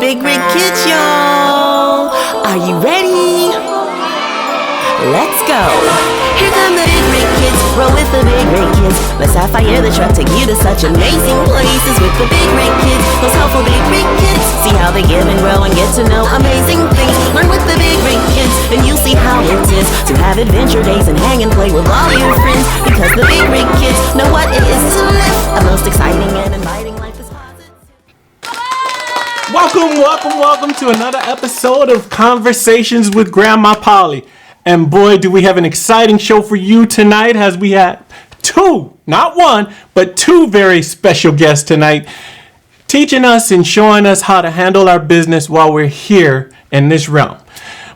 Big Rig Kids, y'all. Are you ready? Let's go. Here come the Big Rig Kids. Roll with the Big Rig Kids. Let's Sapphire the truck, take you to such amazing places with the Big Rig Kids. Those helpful Big Rig Kids. See how they give and grow and get to know amazing things. Learn with the Big Rig Kids, and you'll see how it is to have adventure days and hang and play with all your friends. Because the Big Rig Kids know what it is to live a most exciting and inviting life is positive. Welcome to another episode of Conversations with Grandma Polly. And boy, do we have an exciting show for you tonight, as we have two, not one, but two very special guests tonight, teaching us and showing us how to handle our business while we're here in this realm.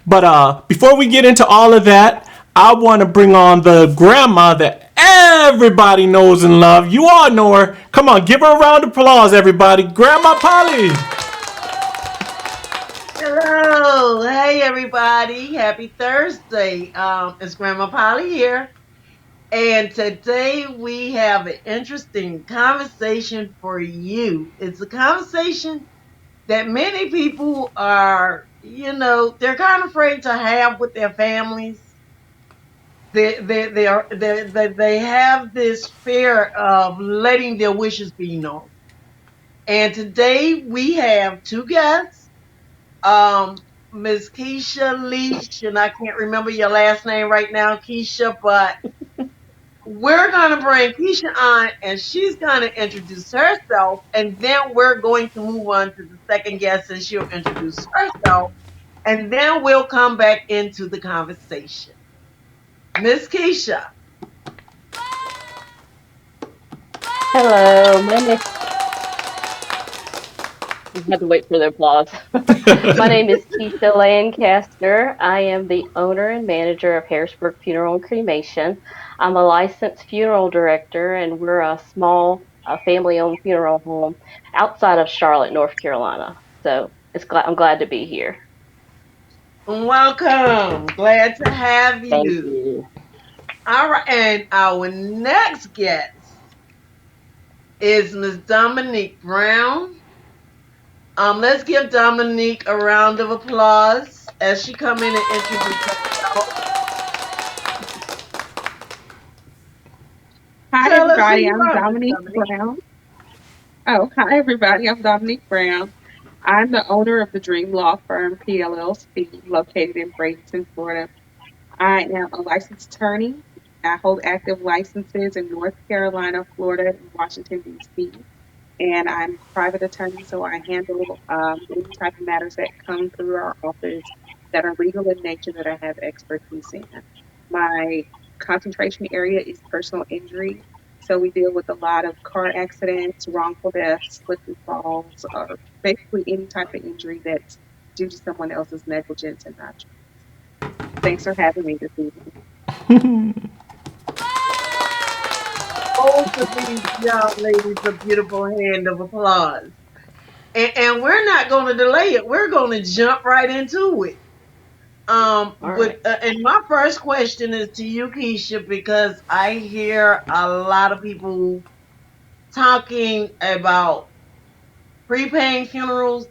But before we get into all of that, I want to bring on the grandma that everybody knows and loves. You all know her. Come on, give her a round of applause, everybody. Grandma Polly. Hello, hey everybody, happy Thursday. It's Grandma Polly here, and today we have an interesting conversation for you. It's a conversation that many people are, they're kind of afraid to have with their families. They have this fear of letting their wishes be known. And today we have two guests. Ms. Keshia Leach, and I can't remember your last name right now, Keshia, but we're going to bring Keshia on, and she's going to introduce herself, and then we're going to move on to the second guest, and she'll introduce herself, and then we'll come back into the conversation. Ms. Keshia. Hello, my name. You had to wait for the applause. My name is Keshia Lancaster. I am the owner and manager of Harrisburg Funeral Cremation. I'm a licensed funeral director, and we're a small family-owned funeral home outside of Charlotte, North Carolina. So I'm glad to be here. Welcome. Glad to have you. Thank you. All right, and our next guest is Ms. Dominique Brown. Let's give Dominique a round of applause as she come in and introduce herself. Hi everybody, I'm Dominique Brown. Hi everybody, I'm Dominique Brown. I'm the owner of the Dream Law Firm PLLC, located in Bradenton, Florida. I am a licensed attorney. I hold active licenses in North Carolina, Florida, and Washington, D.C. And I'm a private attorney, so I handle any type of matters that come through our office that are legal in nature that I have expertise in. My concentration area is personal injury, so we deal with a lot of car accidents, wrongful deaths, slip and falls, or basically any type of injury that's due to someone else's negligence and not yours. Thanks for having me this evening. Both of these young ladies a beautiful hand of applause. And we're not going to delay it. We're going to jump right into it. And my first question is to you, Keshia, because I hear a lot of people talking about prepaying funerals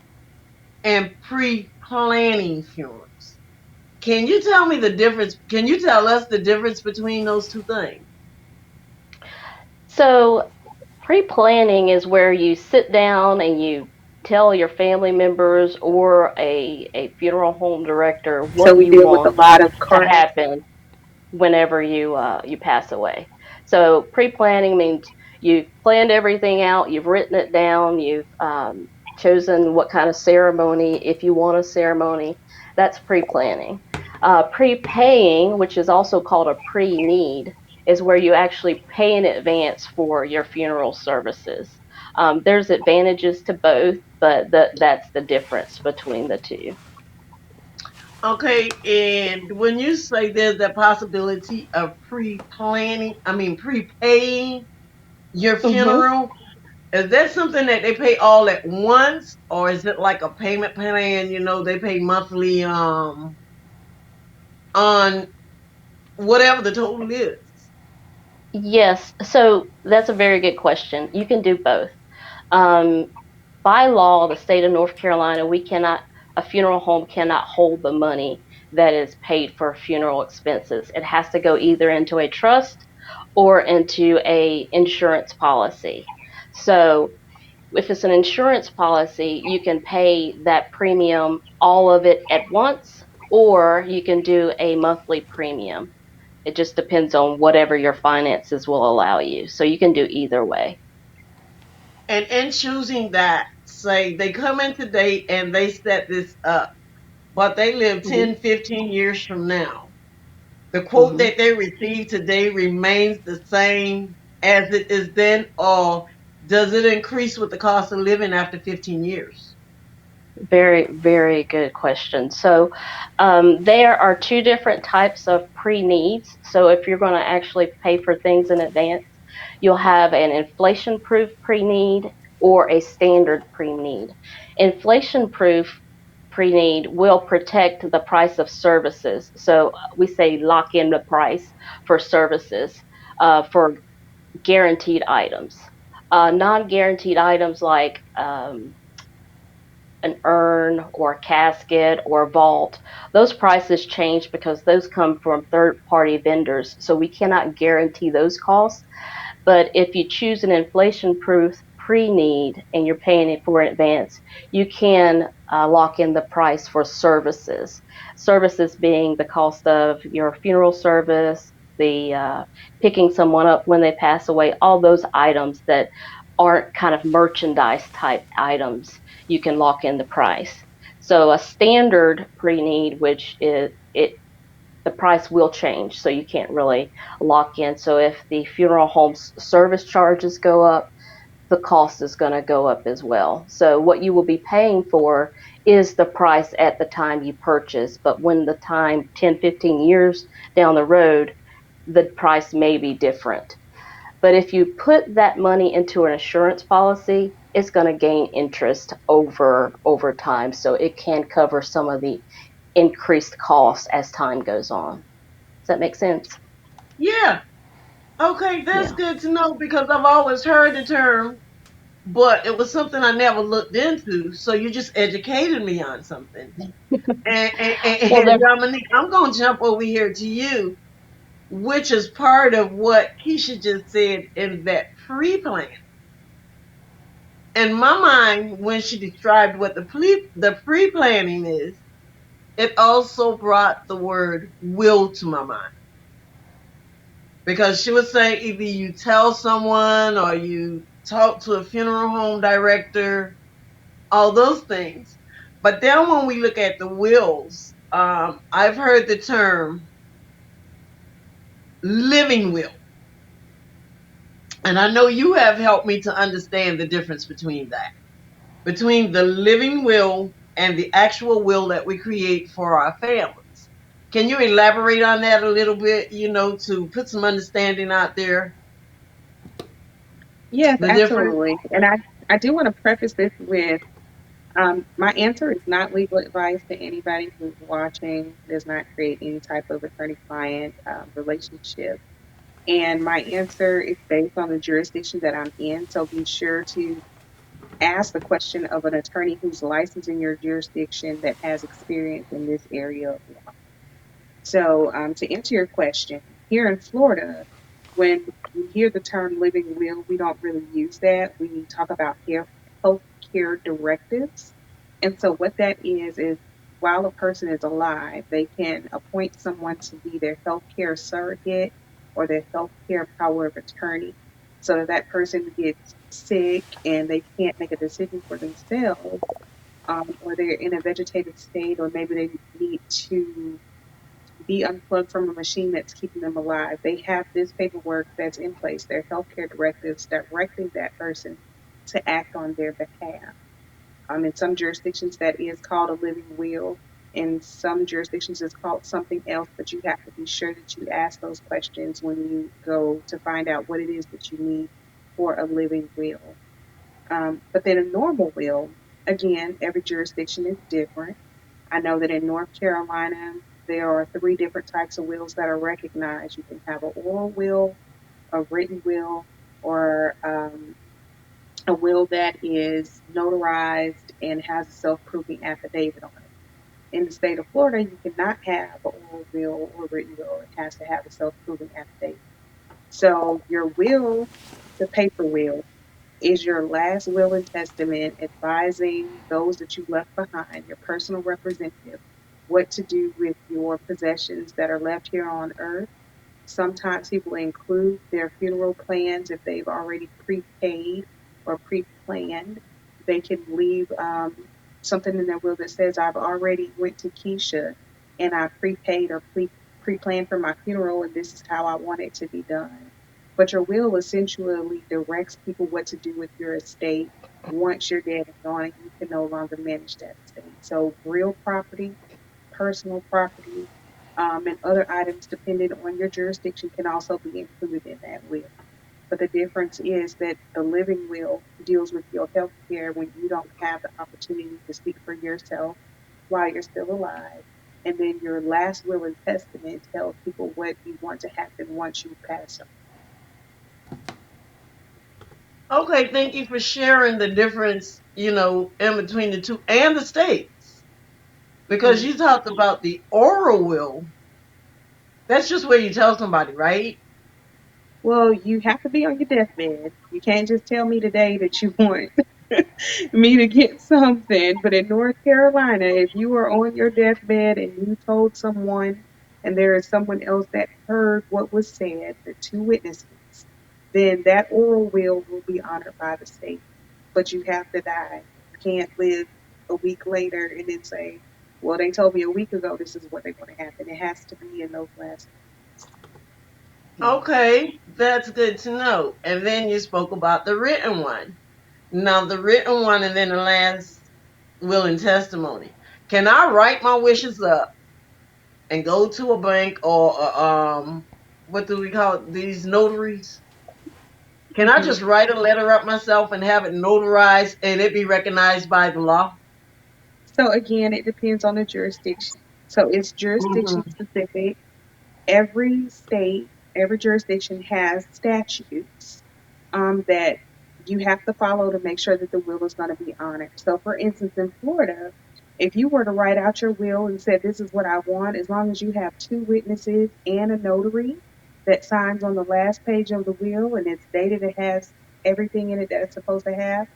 and pre-planning funerals. Can you tell me the difference? Can you tell us the difference between those two things? So pre-planning is where you sit down and you tell your family members or a funeral home director what you want to happen whenever you pass away. So pre-planning means you've planned everything out, you've written it down, you've chosen what kind of ceremony, if you want a ceremony. That's pre-planning. Prepaying, which is also called a pre-need, is where you actually pay in advance for your funeral services. There's advantages to both, but that's the difference between the two. Okay, and when you say there's the possibility of prepaying your funeral, is that something that they pay all at once, or is it like a payment plan? They pay monthly on whatever the total is. Yes, so that's a very good question. You can do both. by law, the state of North Carolina, a funeral home cannot hold the money that is paid for funeral expenses. It has to go either into a trust or into a insurance policy. So if it's an insurance policy, you can pay that premium, all of it at once, or you can do a monthly premium. It just depends on whatever your finances will allow you. So you can do either way. And in choosing that, say they come in today and they set this up, but they live Mm-hmm. 10, 15 years from now. The quote Mm-hmm. that they receive today remains the same as it is then, or does it increase with the cost of living after 15 years? Very, very good question. So, there are two different types of pre needs. So, if you're going to actually pay for things in advance, you'll have an inflation proof pre need or a standard pre need. Inflation proof pre need will protect the price of services. So, we say lock in the price for services for guaranteed items. Non guaranteed items like an urn or a casket or a vault, those prices change because those come from third party vendors. So we cannot guarantee those costs. But if you choose an inflation proof pre need and you're paying it for in advance, you can lock in the price for services. Services being the cost of your funeral service, the picking someone up when they pass away, all those items that aren't kind of merchandise type items, you can lock in the price. So a standard pre need, which is it the price will change, so you can't really lock in. So if the funeral home's service charges go up, the cost is going to go up as well. So what you will be paying for is the price at the time you purchase, but when the time 10, 15 years down the road, the price may be different. But if you put that money into an insurance policy, it's going to gain interest over time, so it can cover some of the increased costs as time goes on. Does that make sense? Yeah. Okay, that's Yeah. good to know because I've always heard the term, but it was something I never looked into. So you just educated me on something. Well, And Dominique, I'm going to jump over here to you, which is part of what Keisha just said in that pre plan. In my mind, when she described what the pre planning is, it also brought the word will to my mind. Because she was saying either you tell someone or you talk to a funeral home director, all those things. But then when we look at the wills, I've heard the term living will. And I know you have helped me to understand the difference between that, between the living will and the actual will that we create for our families. Can you elaborate on that a little bit, to put some understanding out there, Yes, the difference? absolutely. And I do want to preface this with my answer is not legal advice to anybody who's watching, does not create any type of attorney client relationship. And my answer is based on the jurisdiction that I'm in. So be sure to ask the question of an attorney who's licensed in your jurisdiction that has experience in this area of law. So, to answer your question, here in Florida, when we hear the term living will, we don't really use that. We talk about health care directives. And so, what that is while a person is alive, they can appoint someone to be their health care surrogate or their health care power of attorney so that that person gets sick and they can't make a decision for themselves, or they're in a vegetative state, or maybe they need to be unplugged from a machine that's keeping them alive. They have this paperwork that's in place, their healthcare directives directing that person to act on their behalf. In some jurisdictions, that is called a living will. In some jurisdictions, it's called something else, but you have to be sure that you ask those questions when you go to find out what it is that you need for a living will. But then a normal will, again, every jurisdiction is different. I know that in North Carolina, there are three different types of wills that are recognized. You can have an oral will, a written will, or a will that is notarized and has a self-proving affidavit on it. In the state of Florida, you cannot have an oral will or written will. It has to have a self-proving affidavit. So your will, the paper will, is your last will and testament advising those that you left behind, your personal representative, what to do with your possessions that are left here on earth. Sometimes people include their funeral plans if they've already prepaid or pre-planned. They can leave something in their will that says, "I've already went to Keshia and I prepaid or pre-planned for my funeral, and this is how I want it to be done." But your will essentially directs people what to do with your estate once you're dead and gone, and you can no longer manage that estate. So real property, personal property, and other items depending on your jurisdiction can also be included in that will. But the difference is that the living will deals with your health care when you don't have the opportunity to speak for yourself while you're still alive. And then your last will and testament tells people what you want to happen once you pass on. Okay, thank you for sharing the difference, in between the two and the states. Because Mhm. you talked about the oral will. That's just where you tell somebody, right? Well, you have to be on your deathbed. You can't just tell me today that you want me to get something. But in North Carolina, if you are on your deathbed and you told someone, and there is someone else that heard what was said, the two witnesses, then that oral will be honored by the state. But you have to die. You can't live a week later and then say, well, they told me a week ago this is what they want to happen. It has to be in those last months. Okay, that's good to know. And then you spoke about the written one. Now, the written one and then the last will and testimony. Can I write my wishes up and go to a bank or what do we call it? These notaries? Can I Mhm. just write a letter up myself and have it notarized and it be recognized by the law? So again, it depends on the jurisdiction. So it's jurisdiction Hmm. specific. Every state, every jurisdiction has statutes that you have to follow to make sure that the will is going to be honored. So, for instance, in Florida, if you were to write out your will and said, "This is what I want," as long as you have two witnesses and a notary that signs on the last page of the will and it's dated, it has everything in it that it's supposed to have,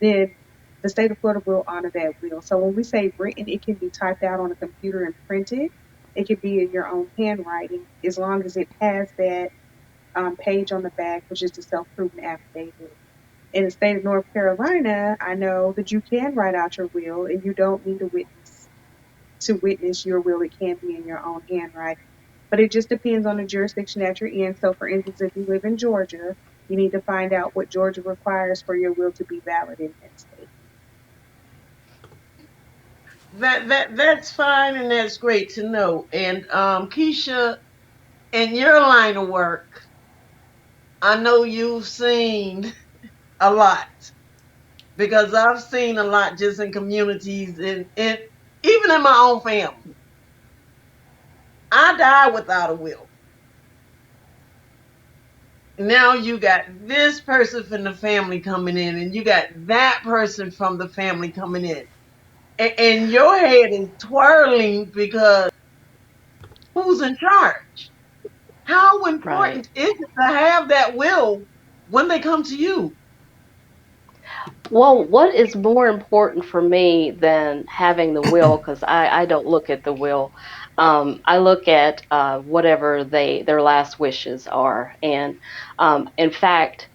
then the state of Florida will honor that will. So when we say written, it can be typed out on a computer and printed. It could be in your own handwriting as long as it has that page on the back, which is the self-proven affidavit. In the state of North Carolina, I know that you can write out your will and you don't need a witness to witness your will. It can be in your own handwriting. But it just depends on the jurisdiction that you're in. So, for instance, if you live in Georgia, you need to find out what Georgia requires for your will to be valid in that state. That's fine and that's great to know. And Keisha, in your line of work, I know you've seen a lot because I've seen a lot just in communities and even in my own family. I died without a will. Now you got this person from the family coming in, and you got that person from the family coming in. And your head is twirling because who's in charge? How Right. important is it to have that will when they come to you? Well, what is more important for me than having the will? Because I don't look at the will. I look at whatever their last wishes are, and in fact,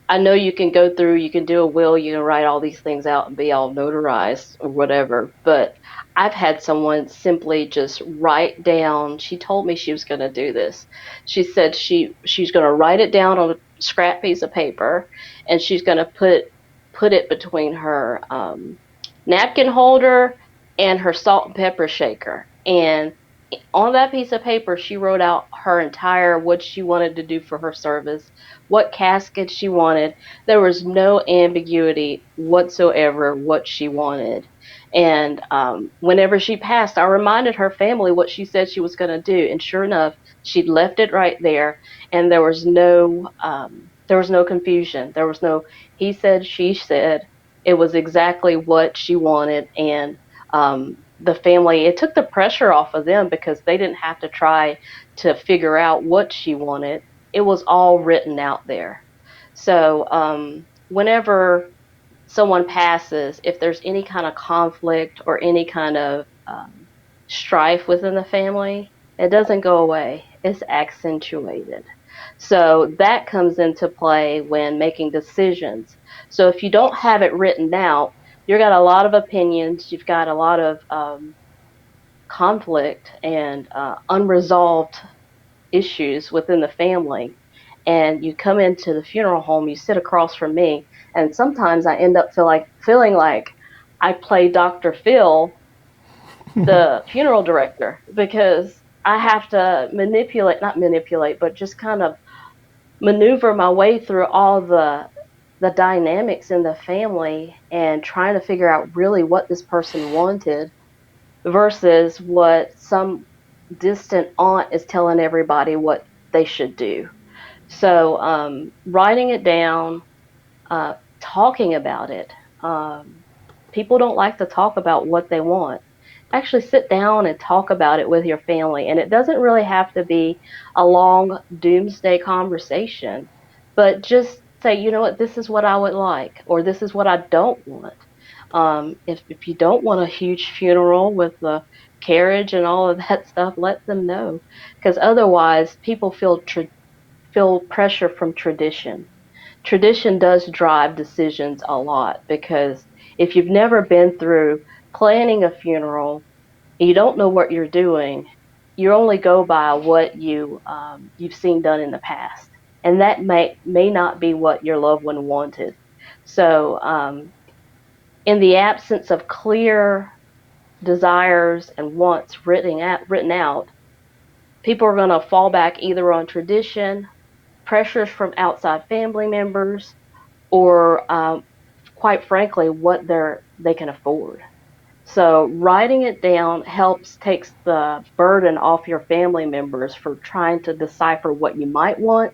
I know you can go through, you can do a will, you can write all these things out and be all notarized or whatever. But I've had someone simply just write down. She told me she was going to do this. She said she's going to write it down on a scrap piece of paper, and she's going to put it between her napkin holder and her salt and pepper shaker. And on that piece of paper, she wrote out her entire what she wanted to do for her service, what casket she wanted. There was no ambiguity whatsoever what she wanted. And whenever she passed, I reminded her family what she said she was going to do. And sure enough, she'd left it right there. And there was no There was no confusion. There was no he said, she said. It was exactly what she wanted, and the family. It took the pressure off of them because they didn't have to try to figure out what she wanted. It was all written out there. So whenever someone passes, if there's any kind of conflict or any kind of strife within the family, it doesn't go away. It's accentuated. So that comes into play when making decisions. So if you don't have it written out, you've got a lot of opinions, you've got a lot of conflict and unresolved issues within the family. And you come into the funeral home, you sit across from me, and sometimes I end up feeling like I play Dr. Phil, the funeral director, because I have to not manipulate, but just kind of maneuver my way through all the dynamics in the family and trying to figure out really what this person wanted versus what some distant aunt is telling everybody what they should do. So writing it down, talking about it. People don't like to talk about what they want. Actually, sit down and talk about it with your family. And it doesn't really have to be a long doomsday conversation, but just say, you know what, this is what I would like, or this is what I don't want. If you don't want a huge funeral with the carriage and all of that stuff, let them know, because otherwise people feel pressure from tradition. Tradition does drive decisions a lot because if you've never been through planning a funeral and you don't know what you're doing, you only go by what you've seen done in the past, and that may not be what your loved one wanted. So, in the absence of clear desires and wants written out, people are going to fall back either on tradition, pressures from outside family members, or quite frankly, what they can afford. So writing it down takes the burden off your family members for trying to decipher what you might want,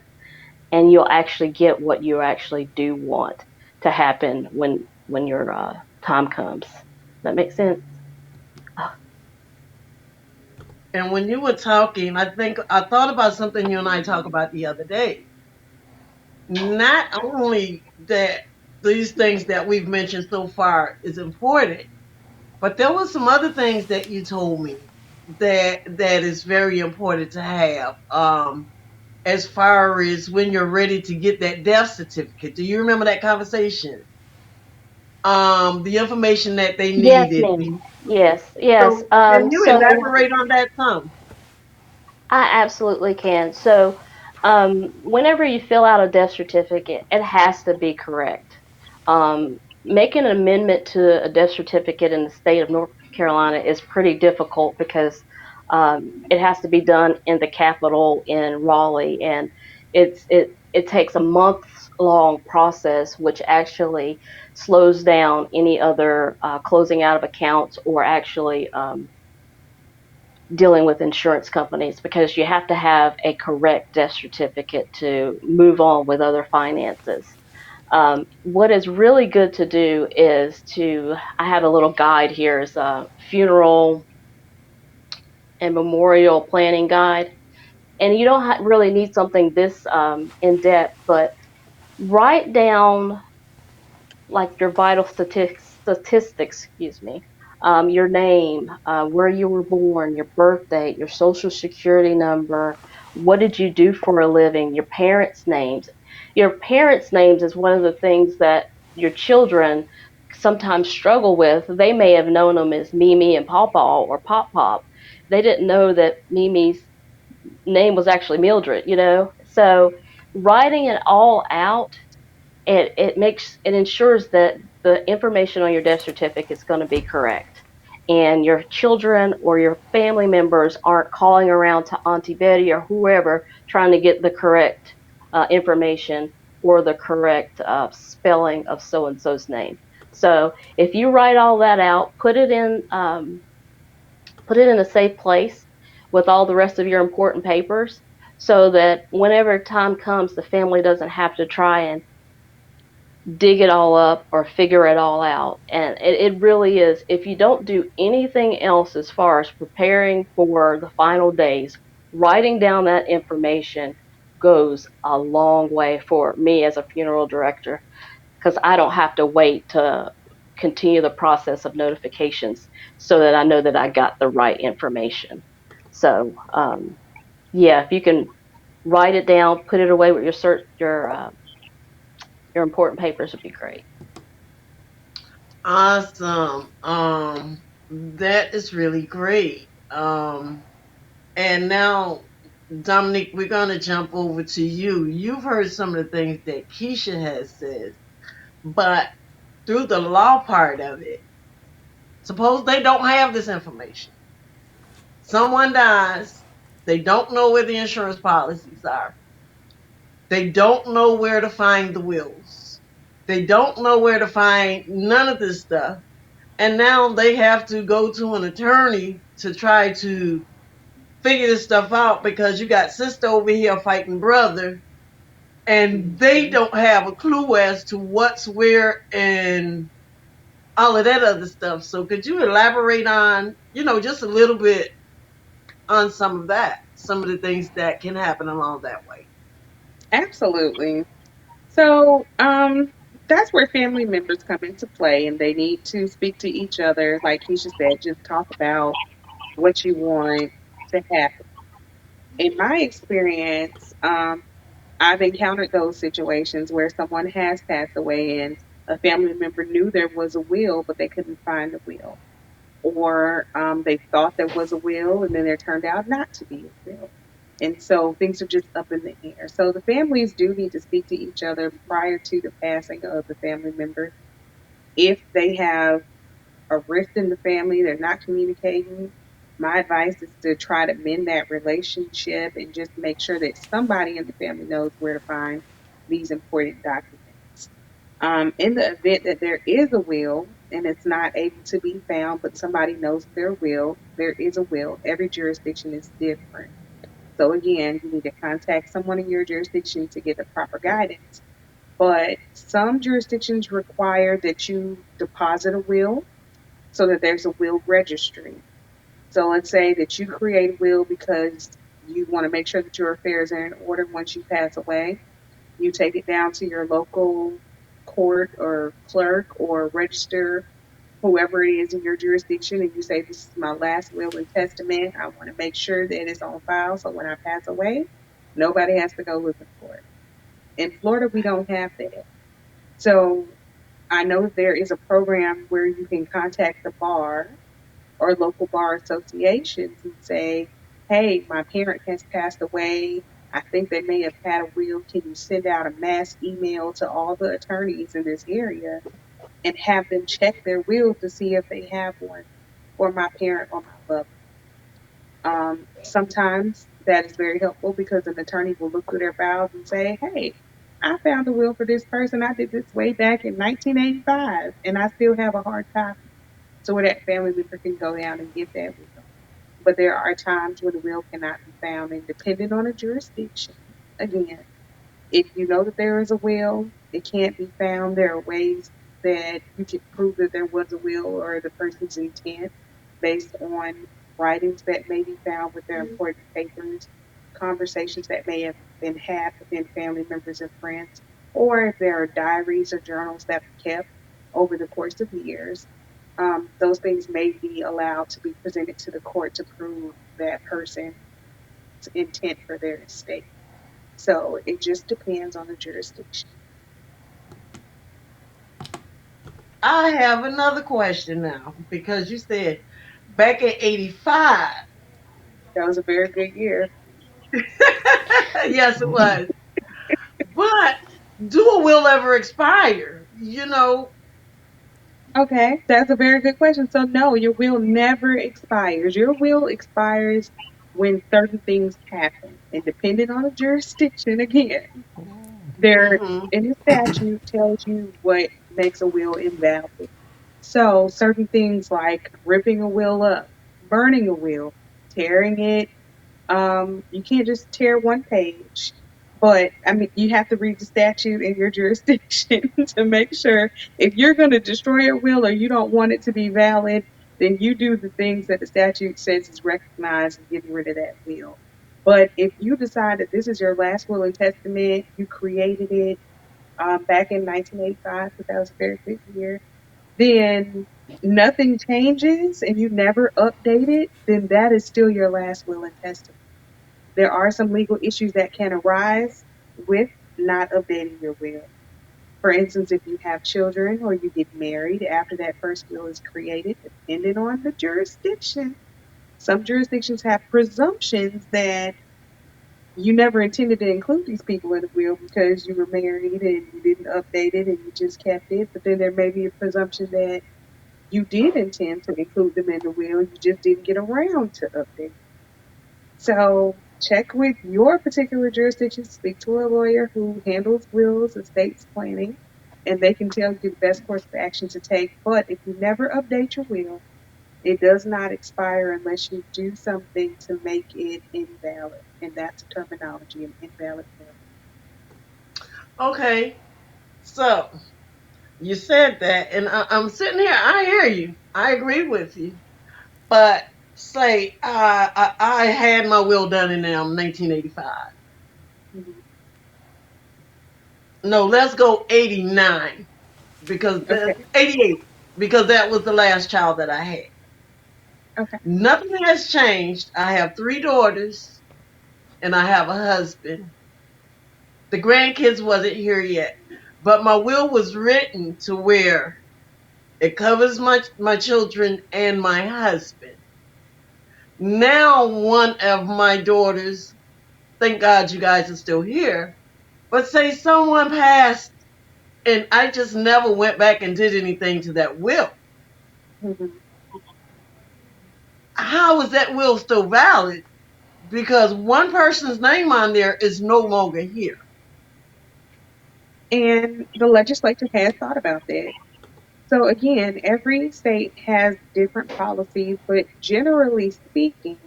and you'll actually get what you actually do want to happen when your time comes. That makes sense? And when you were talking, I thought about something you and I talked about the other day. Not only that these things that we've mentioned so far is important, but there were some other things that you told me that is very important to have. As far as when you're ready to get that death certificate. Do you remember that conversation? The information that they Yes, needed. ma'am. Yes, yes. So can you So elaborate on that some? I absolutely can. So, whenever you fill out a death certificate, it has to be correct. Making an amendment to a death certificate in the state of North Carolina is pretty difficult because it has to be done in the Capitol in Raleigh, and it takes a month long process, which actually slows down any other closing out of accounts or actually dealing with insurance companies because you have to have a correct death certificate to move on with other finances. What is really good to do is I have a little guide here, is a funeral and memorial planning guide. And you don't really need something this in depth, but write down like your vital statistics, excuse me, your name, where you were born, your birth date, your social security number, what did you do for a living, your parents' names. Your parents' names is one of the things that your children sometimes struggle with. They may have known them as Mimi and Pawpaw or Pop Pop. They didn't know that Mimi's name was actually Mildred, you know? So writing it all out, it ensures that the information on your death certificate is going to be correct, and your children or your family members aren't calling around to Auntie Betty or whoever trying to get the correct information or the correct spelling of so and so's name. So if you write all that out, put it in a safe place with all the rest of your important papers. so that whenever time comes, the family doesn't have to try and dig it all up or figure it all out. And it really is, if you don't do anything else as far as preparing for the final days, writing down that information goes a long way for me as a funeral director, because I don't have to wait to continue the process of notifications so that I know that I got the right information. So, yeah, if you can write it down, put it away with your important papers would be great. Awesome. That is really great. And now, Dominique, we're gonna jump over to you. You've heard some of the things that Keshia has said, but through the law part of it, suppose they don't have this information. Someone dies, they don't know where the insurance policies are. They don't know where to find the wills. They don't know where to find none of this stuff. And now they have to go to an attorney to try to figure this stuff out because you got sister over here fighting brother, and they don't have a clue as to what's where and all of that other stuff. So could you elaborate on, just a little bit on some of that, some of the things that can happen along that way? Absolutely. So, that's where family members come into play and they need to speak to each other. Like Keisha said, just talk about what you want to happen. In my experience, I've encountered those situations where someone has passed away and a family member knew there was a will, but they couldn't find the will. Or they thought there was a will and then there turned out not to be a will. And so things are just up in the air. So the families do need to speak to each other prior to the passing of the family member. If they have a rift in the family, they're not communicating. My advice is to try to mend that relationship and just make sure that somebody in the family knows where to find these important documents. In the event that there is a will and it's not able to be found, but somebody knows their will, there is a will. Every jurisdiction is different. So again, you need to contact someone in your jurisdiction to get the proper guidance. But some jurisdictions require that you deposit a will so that there's a will registry. So let's say that you create a will because you want to make sure that your affairs are in order once you pass away. You take it down to your local court or clerk or register, whoever it is in your jurisdiction, and you say, "This is my last will and testament. I want to make sure that it's on file so when I pass away, nobody has to go looking for it." In Florida, we don't have that. So I know there is a program where you can contact the bar or local bar associations and say, "Hey, my parent has passed away. I think they may have had a will. Can you send out a mass email to all the attorneys in this area and have them check their will to see if they have one for my parent or my loved one?" Sometimes that is very helpful because an attorney will look through their files and say, "Hey, I found a will for this person. I did this way back in 1985 and I still have a hard copy." So where that family member can go down and get that will. But there are times when the will cannot be found, and depending on the jurisdiction, again, if you know that there is a will, it can't be found. There are ways that you can prove that there was a will or the person's intent based on writings that may be found with their important papers, conversations that may have been had within family members and friends, or if there are diaries or journals that are kept over the course of years. Those things may be allowed to be presented to the court to prove that person's intent for their estate. So it just depends on the jurisdiction. I have another question now because you said back in 85. That was a very good year. Yes, it was. But do a will ever expire? Okay, that's a very good question. So no, your will never expires. Your will expires when certain things happen. And depending on the jurisdiction, again, there Hmm. in the statute tells you what makes a will invalid. So certain things like ripping a will up, burning a will, tearing it, You can't just tear one page, but I mean, you have to read the statute in your jurisdiction to make sure if you're going to destroy a will or you don't want it to be valid, then you do the things that the statute says is recognized and getting rid of that will. But if you decide that this is your last will and testament, you created it back in 1985, because that was a very good year, then nothing changes and you never update it, then that is still your last will and testament. There are some legal issues that can arise with not updating your will. For instance, if you have children or you get married after that first will is created, depending on the jurisdiction, some jurisdictions have presumptions that you never intended to include these people in the will because you were married and you didn't update it and you just kept it. But then there may be a presumption that you did intend to include them in the will, you just didn't get around to update. So check with your particular jurisdiction, speak to a lawyer who handles wills, estates planning, and they can tell you the best course of action to take. But if you never update your will, it does not expire unless you do something to make it invalid. And that's a terminology, an invalid will. Okay, so you said that, and I'm sitting here. I hear you. I agree with you. But say I had my will done in 1985. Mhm. No, let's go 89 because Okay. 88 because that was the last child that I had. Okay. Nothing has changed. I have three daughters and I have a husband. The grandkids wasn't here yet, but my will was written to where it covers my children and my husband. Now one of my daughters, thank God you guys are still here, but say someone passed and I just never went back and did anything to that will. Mhm. How is that will still valid? Because one person's name on there is no longer here. And the legislature has thought about that. So again, every state has different policies, but generally speaking,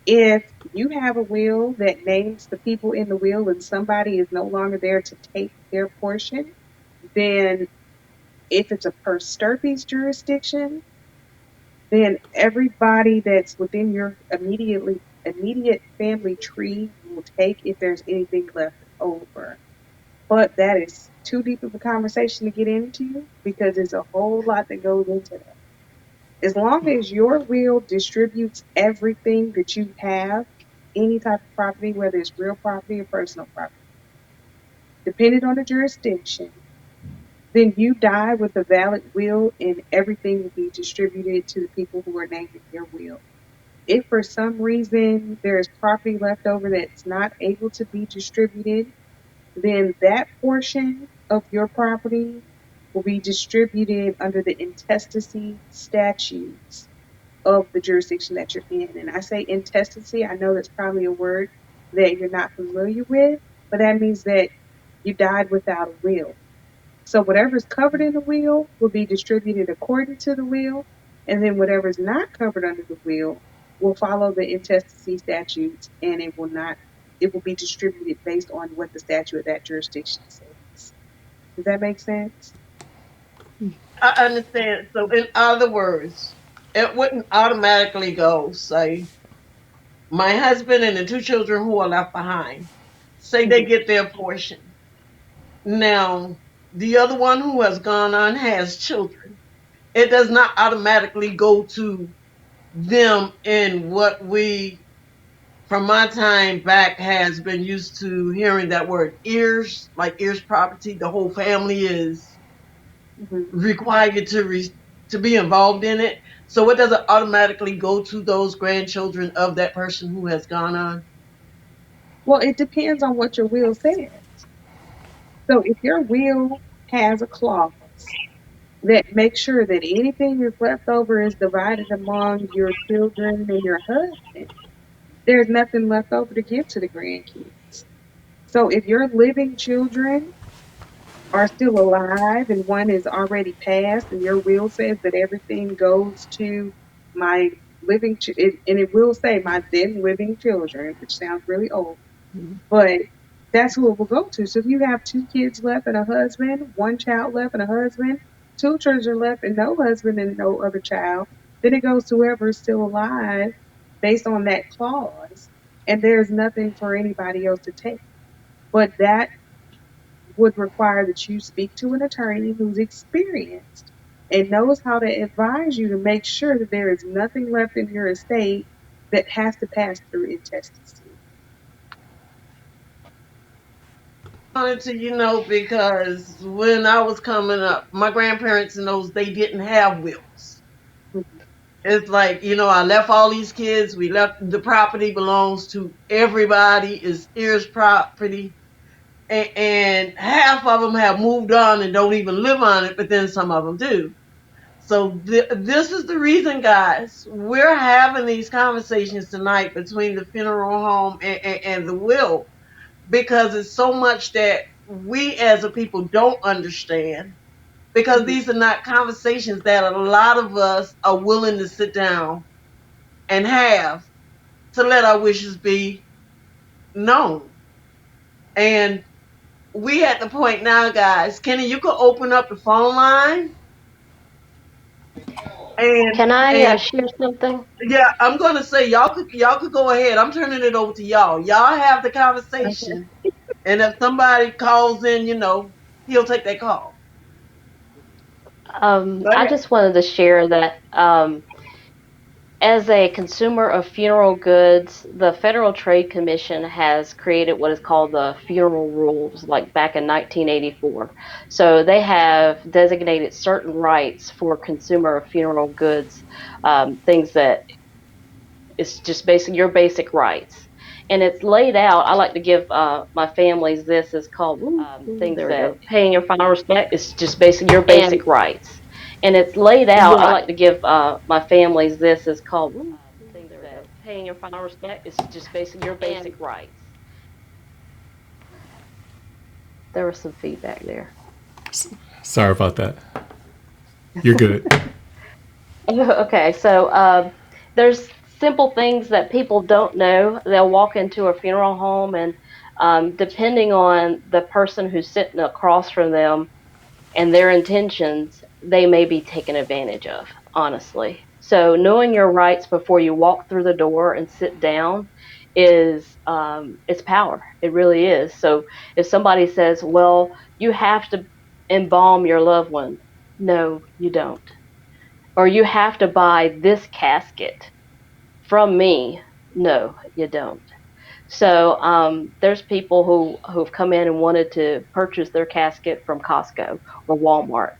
if you have a will that names the people in the will and somebody is no longer there to take their portion, then if it's a per stirpes jurisdiction, then everybody that's within your immediate family tree will take if there's anything left over. But that is too deep of a conversation to get into because there's a whole lot that goes into that. As long as your will distributes everything that you have, any type of property, whether it's real property or personal property, depending on the jurisdiction, then you die with a valid will and everything will be distributed to the people who are named in your will. If for some reason there is property left over that's not able to be distributed, then that portion of your property will be distributed under the intestacy statutes of the jurisdiction that you're in. And I say intestacy, I know that's probably a word that you're not familiar with, but that means that you died without a will. So whatever's covered in the will be distributed according to the will, and then whatever's not covered under the will follow the intestacy statutes, and it will be distributed based on what the statute of that jurisdiction says. Does that make sense? I understand. So, in other words, it wouldn't automatically go, say, my husband and the two children who are left behind, say they Mhm. get their portion. Now, the other one who has gone on has children. It does not automatically go to them in what we, from my time back, has been used to hearing that word ears, like ears property. The whole family is Mhm. required to be involved in it. So it doesn't automatically go to those grandchildren of that person who has gone on. Well, it depends on what your will says. So if your will has a clause that makes sure that anything that's left over is divided among your children and your husband, there's nothing left over to give to the grandkids. So if your living children are still alive and one is already passed and your will says that everything goes to my and it will say my then living children, which sounds really old, Mhm. but that's who it will go to. So if you have two kids left and a husband, one child left and a husband, two children left and no husband and no other child, then it goes to whoever is still alive based on that clause. And there's nothing for anybody else to take. But that would require that you speak to an attorney who's experienced and knows how to advise you to make sure that there is nothing left in your estate that has to pass through intestacy. Wanted to, because when I was coming up, my grandparents and those, they didn't have wills. Mhm. It's like, I left all these kids. We left the property belongs to everybody. It's Ears property. And half of them have moved on and don't even live on it, but then some of them do. So this is the reason, guys, we're having these conversations tonight between the funeral home and the will, because it's so much that we as a people don't understand, because Mhm. these are not conversations that a lot of us are willing to sit down and have to let our wishes be known. And we at the point now, guys. Kenny, you could open up the phone line, and Can I and share something? yeah, I'm gonna say y'all could go ahead. I'm turning it over to y'all. Y'all have the Okay. conversation, and if somebody calls in, he'll take that call. Go I ahead. just wanted to share that as a consumer of funeral goods, the Federal Trade Commission has created what is called the funeral rules, like back in 1984. So they have designated certain rights for consumer of funeral goods, things that it's just basic your basic rights, and it's laid out. I like to give my families this is called things There we that go. paying your final respect is just basic your And basic rights, and it's laid out. I right. like to give my families this is called things that paying your final respect is just basic your And basic rights. There was some feedback there. Sorry about that. You're good. Okay, so there's simple things that people don't know. They'll walk into a funeral home, and depending on the person who's sitting across from them and their intentions, they may be taken advantage of, honestly. So, knowing your rights before you walk through the door and sit down is it's power. It really is. So, if somebody says, "Well, you have to embalm your loved one," no, you don't, or you have to buy this casket from me. No, you don't. So there's people who've come in and wanted to purchase their casket from Costco or Walmart.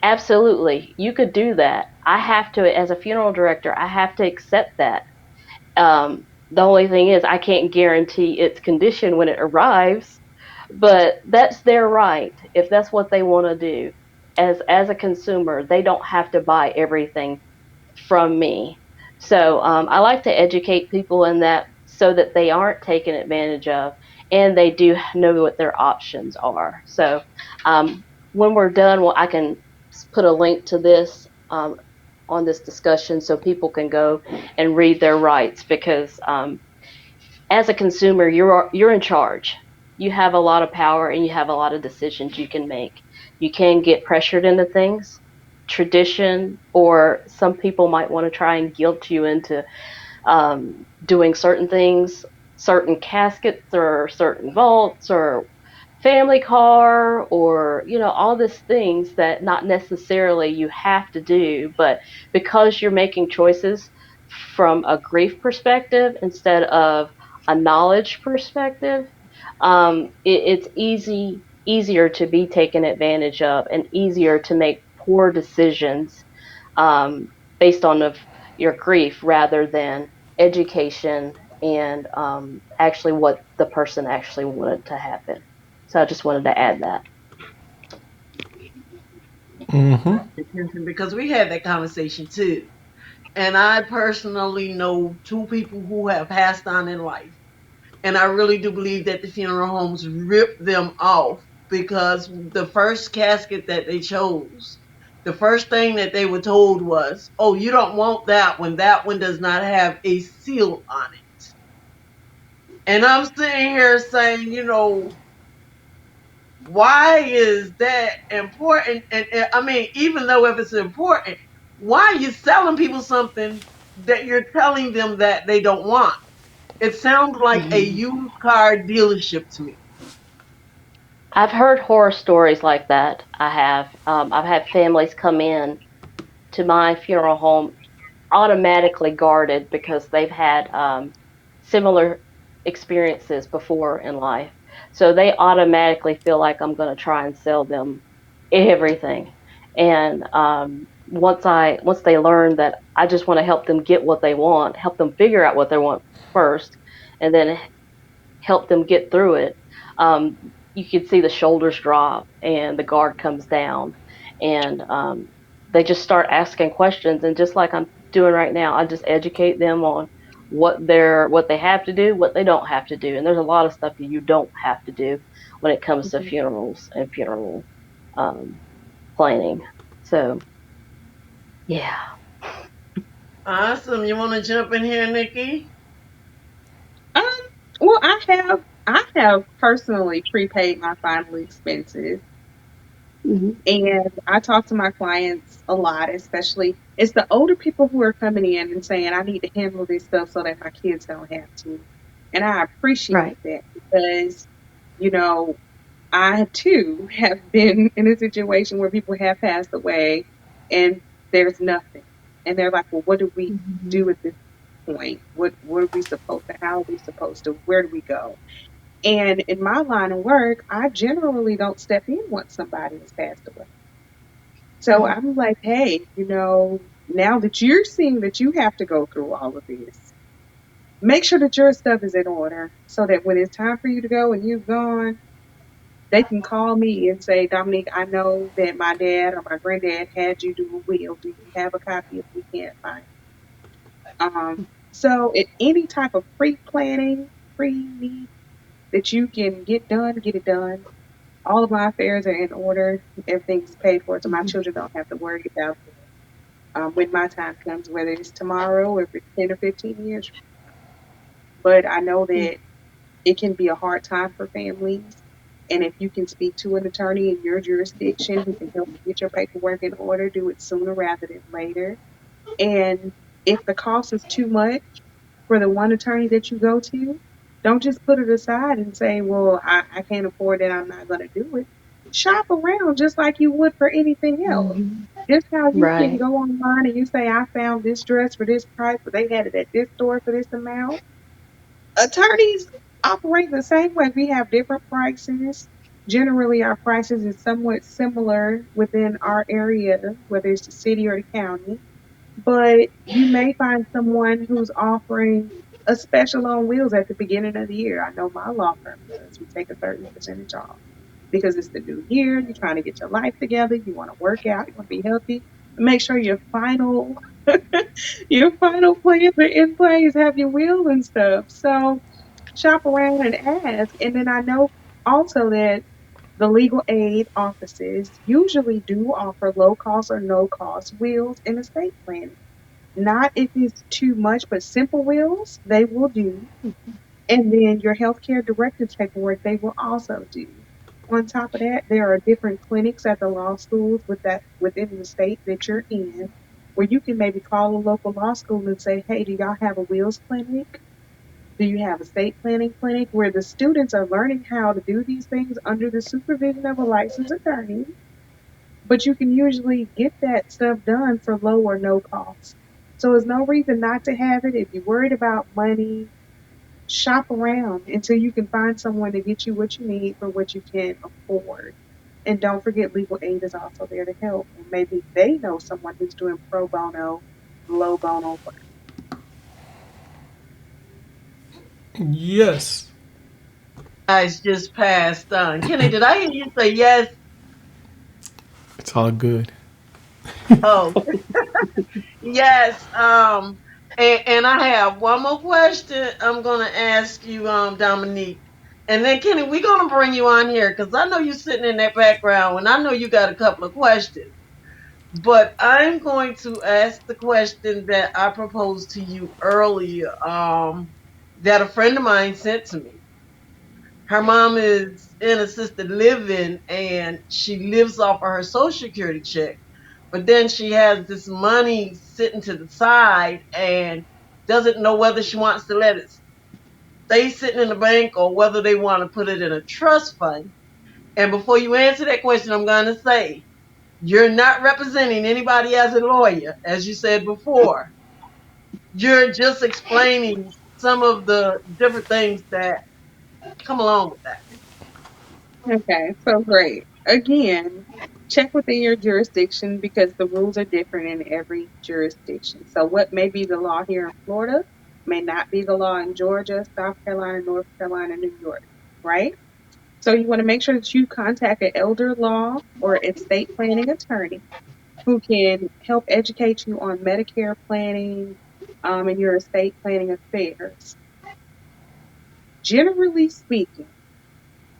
Absolutely, you could do that. I have to, as a funeral director, I have to accept that. The only thing is, I can't guarantee its condition when it arrives, but that's their right if that's what they want to do. As a consumer, they don't have to buy everything from me. So I like to educate people in that so that they aren't taken advantage of and they do know what their options are. So when we're done, well, I can put a link to this on this discussion so people can go and read their rights because as a consumer, you're in charge. You have a lot of power and you have a lot of decisions you can make. You can get pressured into things, tradition, or some people might want to try and guilt you into doing certain things, certain caskets or certain vaults or family car or all these things that not necessarily you have to do, but because you're making choices from a grief perspective instead of a knowledge perspective, it's easier to be taken advantage of and easier to make poor decisions um, based on of your grief rather than education and actually what the person actually wanted to happen. So I just wanted to add that. Attention, because we had that conversation too. And I personally know two people who have passed on in life. And I really do believe that the funeral homes ripped them off because the first casket that they chose the first thing that they were told was, oh, you don't want that one. That one does not have a seal on it. And I'm sitting here saying, why is that important? And I mean, even though if it's important, why are you selling people something that you're telling them that they don't want? It sounds like a used car dealership to me. I've heard horror stories like that. I have. I've had families come in to my funeral home automatically guarded because they've had similar experiences before in life. So they automatically feel like I'm going to try and sell them everything. And once they learn that I just want to help them get what they want, help them figure out what they want first, and then help them get through it, you can see the shoulders drop and the guard comes down, and they just start asking questions. And just like I'm doing right now, I just educate them on what they have to do, what they don't have to do. And there's a lot of stuff that you don't have to do when it comes to funerals and funeral planning. So, yeah. Awesome. You want to jump in here, Nikki? Um, well, I have personally prepaid my final expenses, and I talk to my clients a lot, especially it's the older people who are coming in and saying, I need to handle this stuff so that my kids don't have to. And I appreciate Right. that because, you know, I too have been in a situation where people have passed away and there's nothing. And they're like, well, what do we do at this point? What are we supposed to, how are we supposed to, where do we go? And in my line of work, I generally don't step in once somebody has passed away. So I'm like, hey, now that you're seeing that you have to go through all of this, make sure that your stuff is in order so that when it's time for you to go and you've gone, they can call me and say, Dominique, I know that my dad or my granddad had you do a will. Do you have a copy if we can't find it? So any type of pre-planning, pre-need that you can get done, get it done. All of my affairs are in order. Everything's paid for, so my children don't have to worry about it when my time comes, whether it's tomorrow or if it's 10 or 15 years. But I know that it can be a hard time for families. And if you can speak to an attorney in your jurisdiction who can help you get your paperwork in order, do it sooner rather than later. And if the cost is too much for the one attorney that you go to, don't just put it aside and say, well, I can't afford it. I'm not going to do it. Shop around just like you would for anything else. Just how you can Right. go online and you say, I found this dress for this price, but they had it at this store for this amount. Attorneys operate the same way. We have different prices. Generally, our prices is somewhat similar within our area, whether it's the city or the county. But you may find someone who's offering a special on wheels at the beginning of the year. I know my law firm does. We take a certain percentage off because it's the new year. You're trying to get your life together. You want to work out. You want to be healthy. Make sure your final your final plans are in place. Have your will and stuff. So shop around and ask. And then I know also that the legal aid offices usually do offer low cost or no cost wills and estate planning. Not if it's too much, but simple wills they will do. And then your healthcare directives paperwork they will also do. On top of that, there are different clinics at the law schools within the state that you're in, where you can maybe call a local law school and say, hey, do y'all have a wills clinic? Do you have a state planning clinic where the students are learning how to do these things under the supervision of a licensed attorney? But you can usually get that stuff done for low or no cost. So there's no reason not to have it. If you're worried about money, shop around until you can find someone to get you what you need for what you can afford. And don't forget, legal aid is also there to help. And maybe they know someone who's doing pro bono, low bono work. Yes. Guys just passed on. Kenny, did I hear you say yes? It's all good. Oh, yes. And I have one more question I'm gonna ask you, Dominique. And then Kenny, we're gonna bring you on here because I know you're sitting in that background and I know you got a couple of questions. But I'm going to ask the question that I proposed to you earlier, that a friend of mine sent to me. Her mom is in assisted living and she lives off of her social security check. But then she has this money sitting to the side and doesn't know whether she wants to let it stay sitting in the bank or whether they want to put it in a trust fund. And before you answer that question, I'm going to say you're not representing anybody as a lawyer, as you said before. You're just explaining some of the different things that come along with that. Okay, so great. Again, check within your jurisdiction because the rules are different in every jurisdiction. So, what may be the law here in Florida may not be the law in Georgia, South Carolina, North Carolina, New York, right? So, you want to make sure that you contact an elder law or estate planning attorney who can help educate you on Medicare planning and your estate planning affairs. Generally speaking,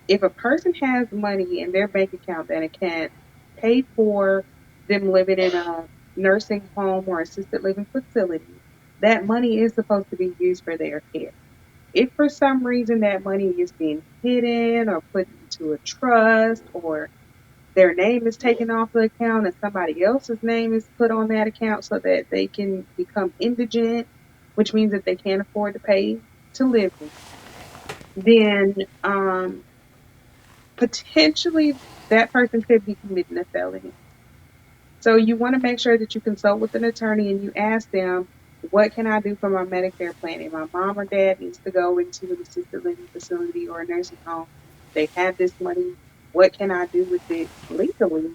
if a person has money in their bank account that it can pay for them living in a nursing home or assisted living facility, that money is supposed to be used for their care. If for some reason that money is being hidden or put into a trust or their name is taken off the account and somebody else's name is put on that account so that they can become indigent, which means that they can't afford to pay to live there, then potentially that person could be committing a felony. So you want to make sure that you consult with an attorney and you ask them, what can I do for my Medicare plan? If my mom or dad needs to go into an assisted living facility or a nursing home, they have this money. What can I do with it legally?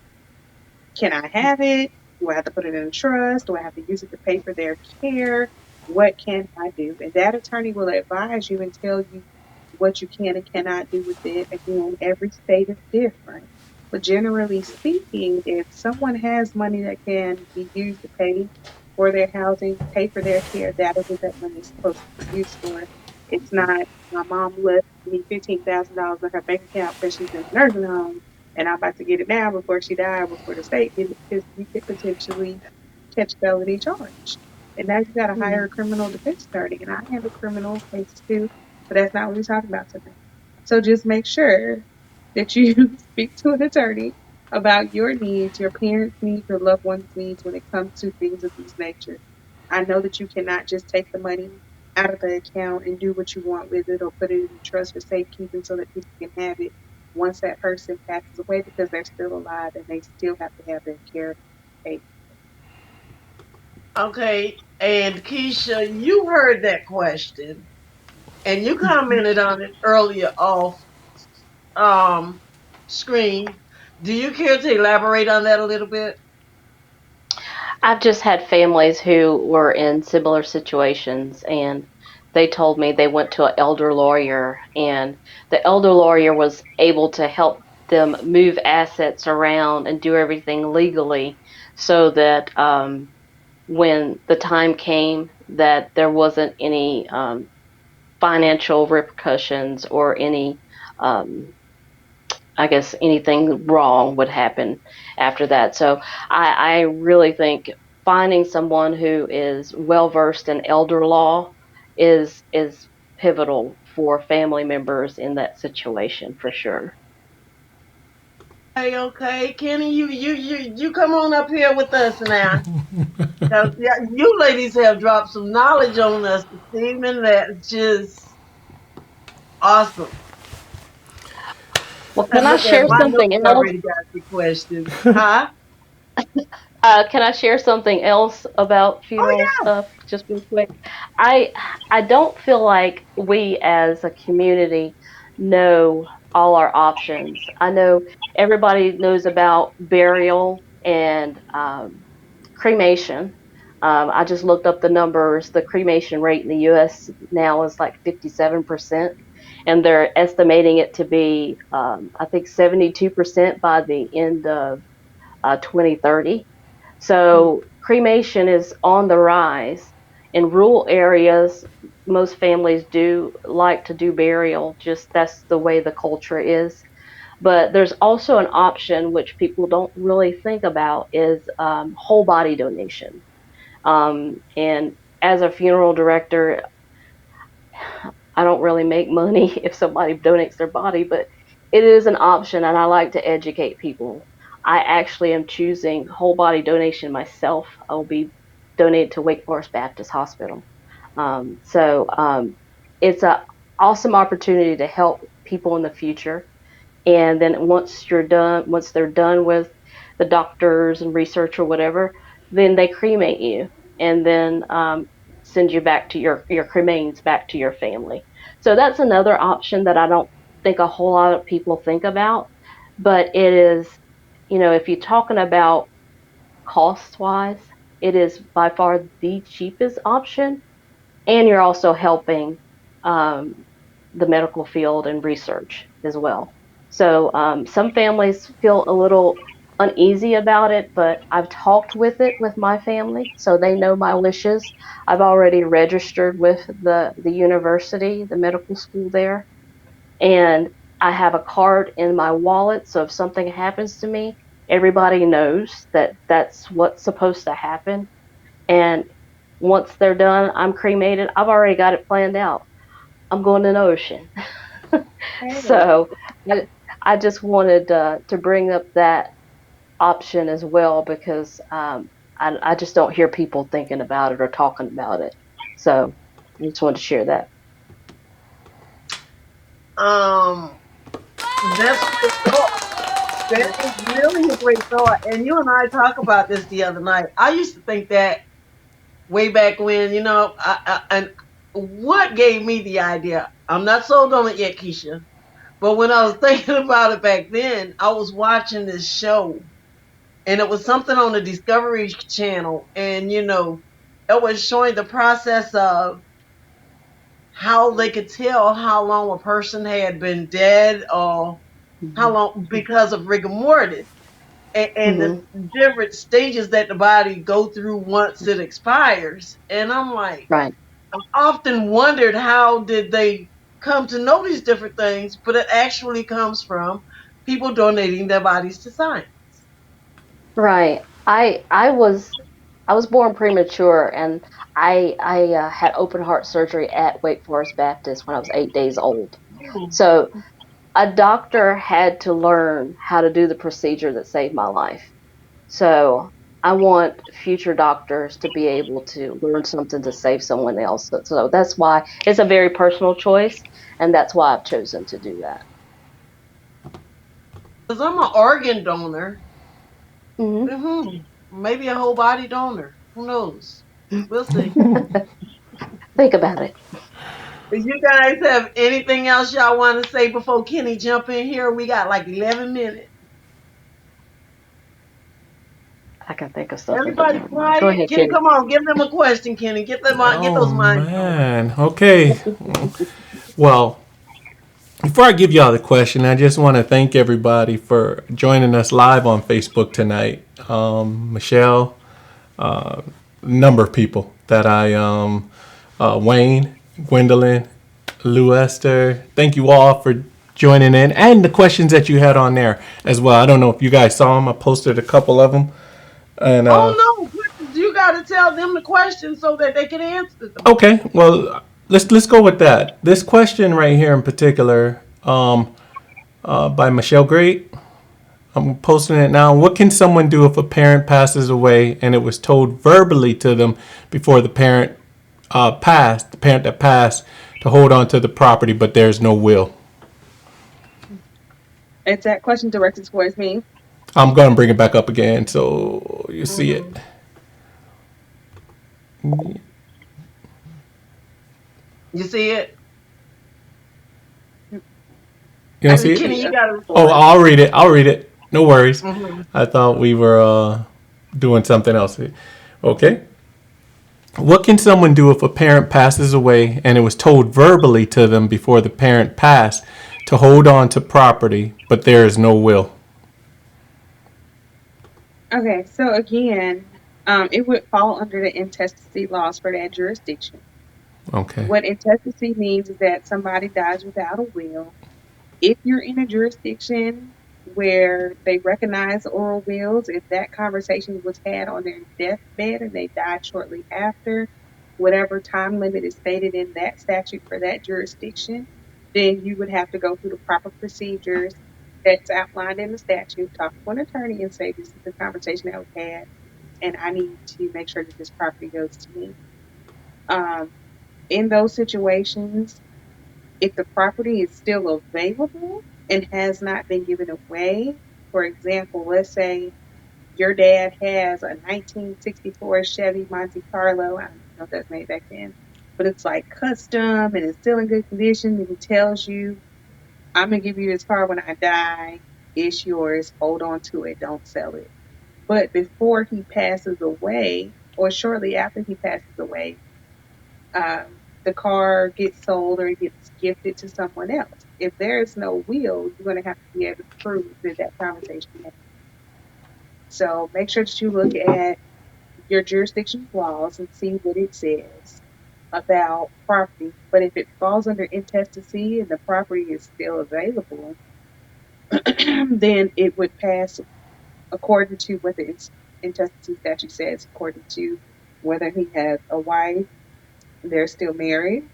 Can I have it? Do I have to put it in a trust? Do I have to use it to pay for their care? What can I do? And that attorney will advise you and tell you what you can and cannot do with it. Again, every state is different. But generally speaking, if someone has money that can be used to pay for their housing, pay for their care, that is what that money is supposed to be used for. It's not my mom left me $15,000 in her bank account because she's in a nursing home and I'm about to get it now before she died, before the state get it, because you could potentially catch felony charge. And now you got to hire a criminal defense attorney. And I handle criminal cases too, but that's not what we're talking about today. So just make sure that you speak to an attorney about your needs, your parents' needs, your loved ones' needs when it comes to things of this nature. I know that you cannot just take the money out of the account and do what you want with it or put it in a trust for safekeeping so that people can have it once that person passes away because they're still alive and they still have to have their care paid. Okay, and Keisha, you heard that question and you commented on it earlier off um screen. Do you care to elaborate on that a little bit? I've just had families who were in similar situations, and they told me they went to an elder lawyer, and the elder lawyer was able to help them move assets around and do everything legally so that when the time came that there wasn't any financial repercussions or any um, I guess anything wrong would happen after that. So I really think finding someone who is well versed in elder law is pivotal for family members in that situation for sure. Hey, okay, Kenny, you come on up here with us now. 'Cause, yeah, you ladies have dropped some knowledge on us this evening that's just awesome. Well, can And I look at share my something notes else? already got the questions. Huh? Can I share something else about Oh funeral stuff just real quick? I I don't feel like we as a community know all our options. I know everybody knows about burial and cremation. I just looked up the numbers. The cremation rate in the U.S. now is like 57%, and they're estimating it to be, I think, 72% by the end of 2030. yeah. So cremation is on the rise. In rural areas, most families do like to do burial, just that's the way the culture is. But there's also an option which people don't really think about is whole body donation. And as a funeral director, I don't really make money if somebody donates their body, but it is an option, and I like to educate people. I actually am choosing whole body donation myself. I will be donated to Wake Forest Baptist Hospital. So it's an awesome opportunity to help people in the future. And then once they're done with the doctors and research or whatever, then they cremate you and then send you back to your cremains back to your family. So that's another option that I don't think a whole lot of people think about, but it is, if you're talking about cost wise, it is by far the cheapest option, and you're also helping um, the medical field and research as well. So some families feel a little uneasy about it, but I've talked with it with my family, so they know my wishes. I've already registered with the university, the medical school there, and I have a card in my wallet. So if something happens to me, everybody knows that that's what's supposed to happen. And once they're done, I'm cremated. I've already got it planned out. I'm going in the ocean. So I just wanted to bring up that option as well because I just don't hear people thinking about it or talking about it. So I just wanted to share that. That's a great thought. That is really a great thought. And you and I talked about this the other night. I used to think that way back when, and what gave me the idea? I'm not sold on it yet, Keshia. But when I was thinking about it back then, I was watching this show, and it was something on the Discovery Channel, and it was showing the process of how they could tell how long a person had been dead or how long because of rigor mortis and the Mm-hmm. different stages that the body go through once it expires. And I'm like, Right. I've often wondered how did they come to know these different things, but it actually comes from people donating their bodies to science. Right. I was born premature, and I had open heart surgery at Wake Forest Baptist when I was 8 days old. So a doctor had to learn how to do the procedure that saved my life. So I want future doctors to be able to learn something to save someone else. So that's why it's a very personal choice, and that's why I've chosen to do that. Because I'm an organ donor. Hmm. Maybe a whole body donor. Who knows? We'll see. Think about it. If you guys have anything else y'all want to say before Kenny jump in here, we got like 11 minutes. I can think of something, but Everybody never mind. Go quiet. ahead, Kenny, Kenny. come on, give them a question, Kenny. Get Oh those minds going. man. Okay. Well, before I give y'all the question, I just want to thank everybody for joining us live on Facebook tonight. Michelle, a number of people that Wayne, Gwendolyn, Lou Esther. Thank you all for joining in and the questions that you had on there as well. I don't know if you guys saw them. I posted a couple of them. And Oh no, you got to tell them the question so that they can answer them. okay, well, let's go with that. This question right here in particular, by Michelle Great. I'm posting it now. What can someone do if a parent passes away and it was told verbally to them before the parent passed, the parent that passed, to hold on to the property, but there's no will? It's that question directed towards me. I'm going to bring it back up again so you see it. You see it? You don't see Kenny, it? you got to. Oh, I'll read it. I'll read it. No worries. Mm-hmm. I thought we were doing something else. Okay. What can someone do if a parent passes away and it was told verbally to them before the parent passed to hold on to property, but there is no will? Okay, so again, it would fall under the intestacy laws for that jurisdiction. Okay. What intestacy means is that somebody dies without a will. If you're in a jurisdiction where they recognize oral wills, if that conversation was had on their deathbed and they died shortly after, whatever time limit is stated in that statute for that jurisdiction, then you would have to go through the proper procedures that's outlined in the statute, talk to an attorney and say, this is the conversation that was had, and I need to make sure that this property goes to me. In those situations, if the property is still available and has not been given away, for example, let's say your dad has a 1964 Chevy Monte Carlo. I don't know if that's made back then, but it's like custom and it's still in good condition. And he tells you, I'm going to give you this car when I die. It's yours. Hold on to it. Don't sell it. But before he passes away, or shortly after he passes away, the car gets sold or it gets gifted to someone else. If there is no will, you're going to have to be able to prove that conversation happened. So make sure that you look at your jurisdiction clause and see what it says about property. But if it falls under intestacy and the property is still available, then it would pass according to what the intestacy statute says, according to whether he has a wife, they're still married,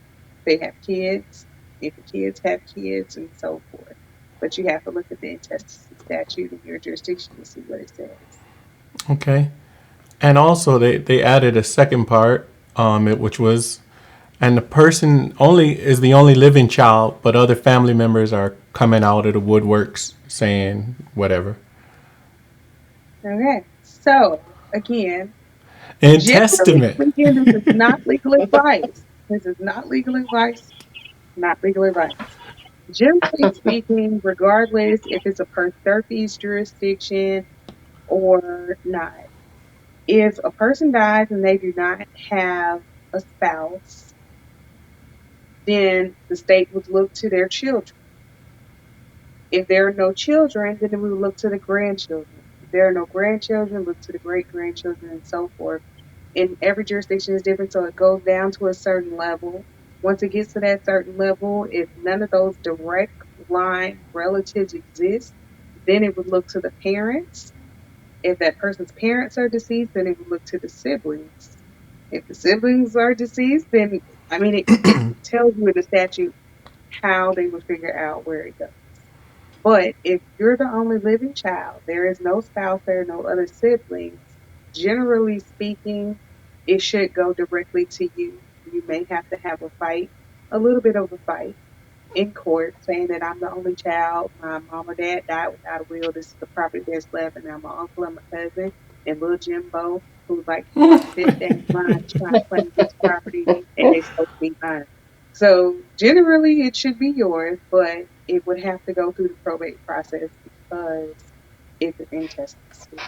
they have kids, if the kids have kids, and so forth. But you have to look at the intestacy statute in your jurisdiction to see what it says. Okay. And also they added a second part, which was, and the person only is the only living child, but other family members are coming out of the woodworks saying whatever. Okay. So again, In testament. speaking, this is not legal advice. This is not legal advice. Not legal advice. Generally speaking, regardless if it's a per surface jurisdiction or not, if a person dies and they do not have a spouse, then the state would look to their children. If there are no children, then we would look to the grandchildren. If there are no grandchildren, look to the great grandchildren and so forth. And every jurisdiction is different, so it goes down to a certain level. Once it gets to that certain level, if none of those direct line relatives exist, then it would look to the parents. If that person's parents are deceased, then it would look to the siblings. If the siblings are deceased, then, it tells you in the statute how they would figure out where it goes. But if you're the only living child, there is no spouse, there are no other siblings, generally speaking, it should go directly to you. You may have to have a fight, a little bit of a fight in court, saying that I'm the only child, my mom or dad died without a will, this is the property that's left, and I'm my uncle and my cousin, and little Jimbo, who's like fifth in line trying to claim this property, and they supposed to be mine. So generally it should be yours, but it would have to go through the probate process because it's an intestacy.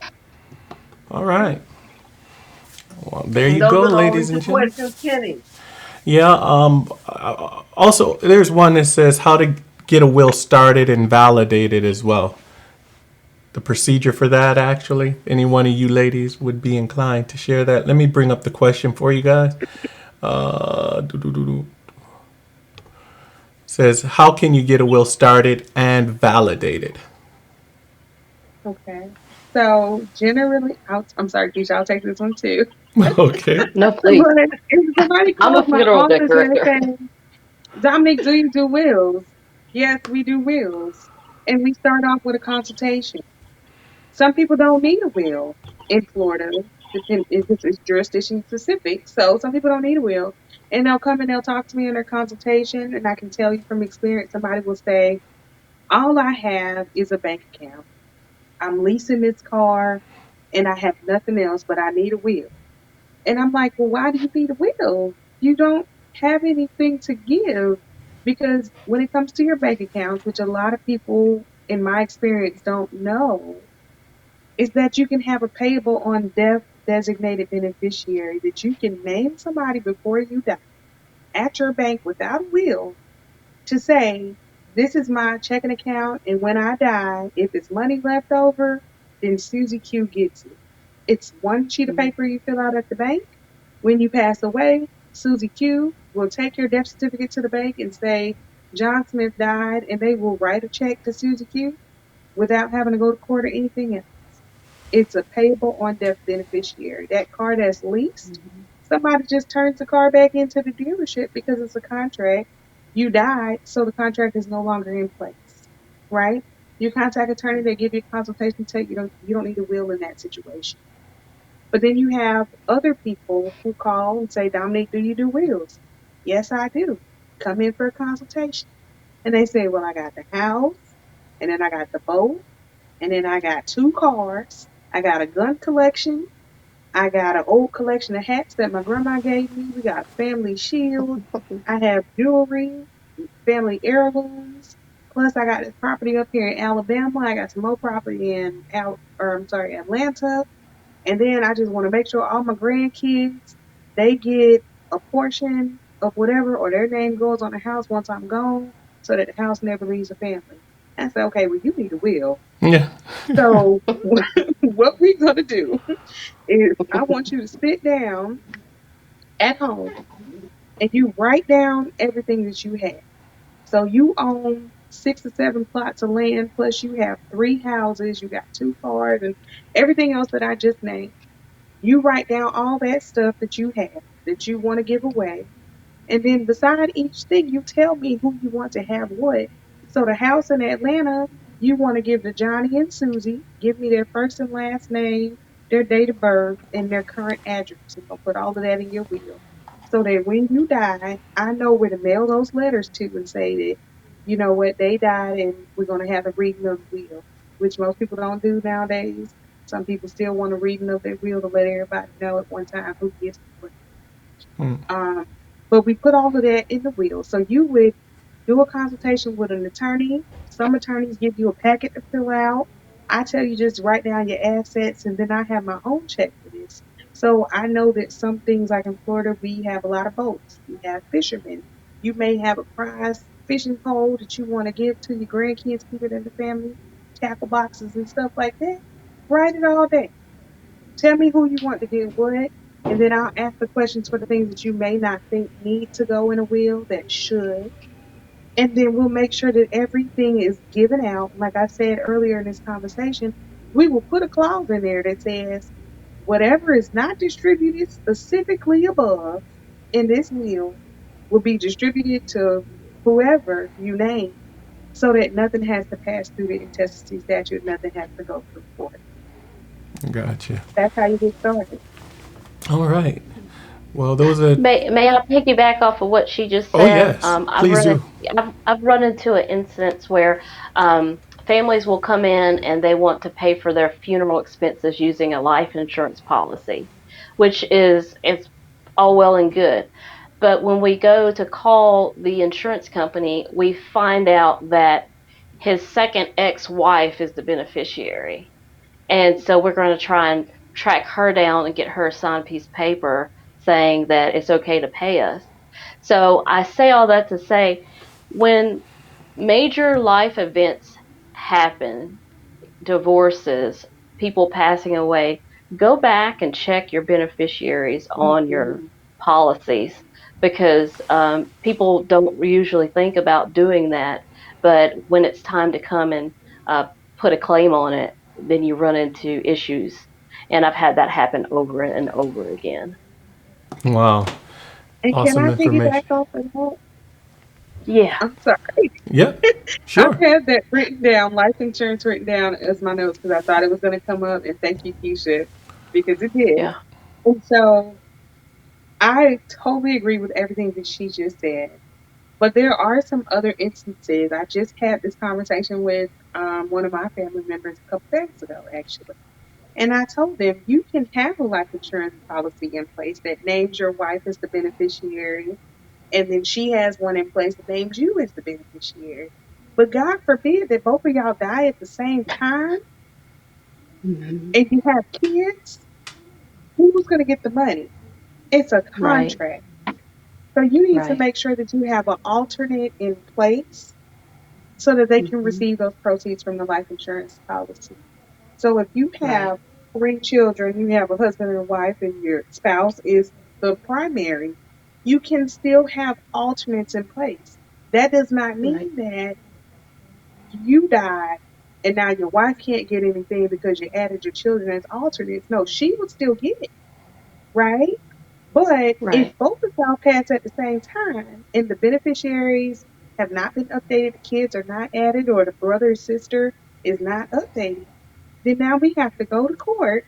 All right. Well, there you go, ladies and gentlemen. Questions, Kenny. Yeah. Also, there's one that says how to get a will started and validated as well. The procedure for that, actually. Any one of you ladies would be inclined to share that. Let me bring up the question for you guys. Says, how can you get a will started and validated? Okay. So generally, I'm sorry, Keisha, I'll take this one too. Okay. No, please. But if somebody I'm a calls my funeral office and decorator. say, Dominique, do you do wills? Yes, we do wills. And we start off with a consultation. Some people don't need a will in Florida. It's jurisdiction specific. So some people don't need a will. And they'll come and they'll talk to me in their consultation. And I can tell you from experience, somebody will say, all I have is a bank account. I'm leasing this car and I have nothing else, but I need a will. And I'm like, well, why do you need a will? You don't have anything to give. Because when it comes to your bank accounts, which a lot of people in my experience don't know, is that you can have a payable on death designated beneficiary, that you can name somebody before you die at your bank without a will to say, this is my checking account, and when I die, if it's money left over, then Susie Q gets it. It's one sheet of paper you fill out at the bank. When you pass away, Susie Q will take your death certificate to the bank and say, John Smith died, and they will write a check to Susie Q without having to go to court or anything else. It's a payable on death beneficiary. That car that's leased, somebody just turns the car back into the dealership because it's a contract. You died, so the contract is no longer in place, right? You contact attorney, they give you a consultation, tell you don't need a will in that situation. But then you have other people who call and say, Dominique, do you do wills? Yes, I do. Come in for a consultation. And they say, well, I got the house, and then I got the boat, and then I got 2 cars. I got a gun collection. I got an old collection of hats that my grandma gave me. We got family shields. I have jewelry, family heirlooms. Plus, I got this property up here in Alabama. I got some more property in Atlanta. And then I just want to make sure all my grandkids, they get a portion of whatever, or their name goes on the house once I'm gone, so that the house never leaves the family. I said, okay, well, you need a will. Yeah. So what we're going to do is I want you to sit down at home and you write down everything that you have. So you own 6 or 7 plots of land, plus you have 3 houses, you got 2 cars, and everything else that I just named. You write down all that stuff that you have that you want to give away. And then beside each thing, you tell me who you want to have what. So the house in Atlanta, you want to give to Johnny and Susie. Give me their first and last name, their date of birth, and their current address. You're going to put all of that in your will. So that when you die, I know where to mail those letters to and say that, you know what, they died and we're going to have a reading of the will, which most people don't do nowadays. Some people still want a reading of their will to let everybody know at one time who gets what. Mm. But we put all of that in the will. So you would do a consultation with an attorney. Some attorneys give you a packet to fill out. I tell you just write down your assets, and then I have my own checklist. So I know that some things, like in Florida, we have a lot of boats. We have fishermen. You may have a prize fishing pole that you want to give to your grandkids, keep it in the family, tackle boxes and stuff like that. Write it all down. Tell me who you want to get what, and then I'll ask the questions for the things that you may not think need to go in a will that should. And then we'll make sure that everything is given out. Like I said earlier in this conversation, we will put a clause in there that says whatever is not distributed specifically above in this will be distributed to whoever you name, so that nothing has to pass through the intestacy statute, nothing has to go through court. Gotcha. That's how you get started. All right. Well, those are. May I piggyback off of what she just said? Oh, yes. Please do. I've run into an instance where families will come in and they want to pay for their funeral expenses using a life insurance policy, which is all well and good. But when we go to call the insurance company, we find out that his second ex-wife is the beneficiary. And so we're going to try and track her down and get her a signed piece of paper saying that it's okay to pay us. So I say all that to say, when major life events happen, divorces, people passing away, go back and check your beneficiaries on your policies, because people don't usually think about doing that. But when it's time to come and put a claim on it, then you run into issues. And I've had that happen over and over again. Wow. And Awesome can I information. piggyback off of that? Yeah. I'm sorry. Yep. Sure. I've had that written down, life insurance written down as my notes, because I thought it was going to come up. And thank you, Keshia, because it did. Yeah. And so I totally agree with everything that she just said. But there are some other instances. I just had this conversation with one of my family members a couple days ago, actually. And I told them, you can have a life insurance policy in place that names your wife as the beneficiary, and then she has one in place that names you as the beneficiary. But God forbid that both of y'all die at the same time, and you have kids. Who's going to get the money? It's a contract. Right. So you need to make sure that you have an alternate in place so that they can receive those proceeds from the life insurance policy. So if you have 3 children, you have a husband and a wife, and your spouse is the primary, you can still have alternates in place. That does not Right. mean that you died and now your wife can't get anything because you added your children as alternates. No, she would still get it, right? But if Right. both of y'all pass at the same time and the beneficiaries have not been updated, the kids are not added, or the brother or sister is not updated, then now we have to go to court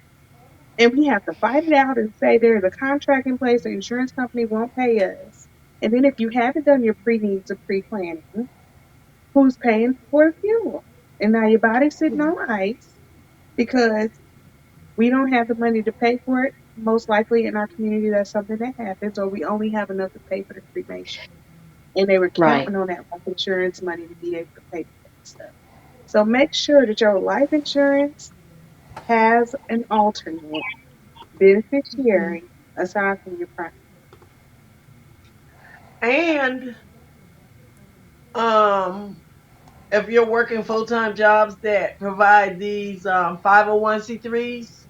and we have to fight it out and say there's a contract in place, the insurance company won't pay us. And then if you haven't done your pre needs or pre planning, who's paying for a funeral? And now your body's sitting on ice because we don't have the money to pay for it. Most likely in our community, that's something that happens, or we only have enough to pay for the cremation. And they were Right. counting on that life insurance money to be able to pay for that stuff. So make sure that your life insurance has an alternate beneficiary aside from your primary. And um, if you're working full time jobs that provide these 501c3s,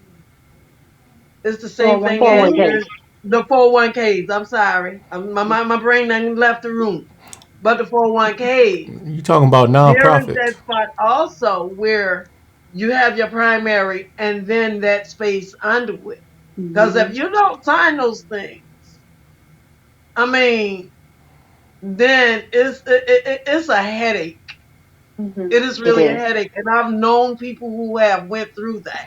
it's the same thing as 401k. your the 401ks. I'm sorry, my brain done left the room. But the 401ks, You talking about there is nonprofits? that spot also where you have your primary and then that space under it. Because if Mm-hmm. you don't sign those things, I mean, then it's a headache. Mm-hmm. It is It really a is. headache, and I've known people who have went through that.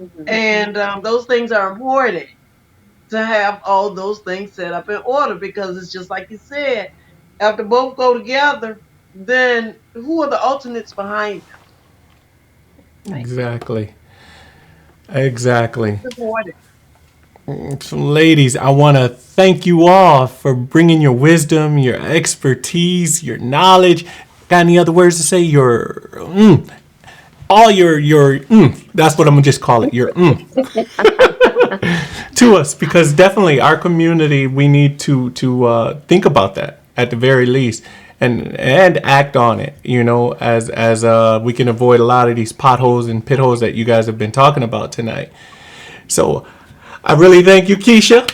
Mm-hmm. And those things are important to have all those things set up in order because it's just like you said. After both go together, then who are the alternates behind them? Right. Exactly. Exactly. It's important. So, ladies, I want to thank you all for bringing your wisdom, your expertise, your knowledge. Got any other words to say? All your that's what I'm gonna just call it. Your to us, because definitely our community, we need to think about that at the very least, and act on it. You know, as we can avoid a lot of these potholes and pit holes that you guys have been talking about tonight. So I really thank you, Keshia,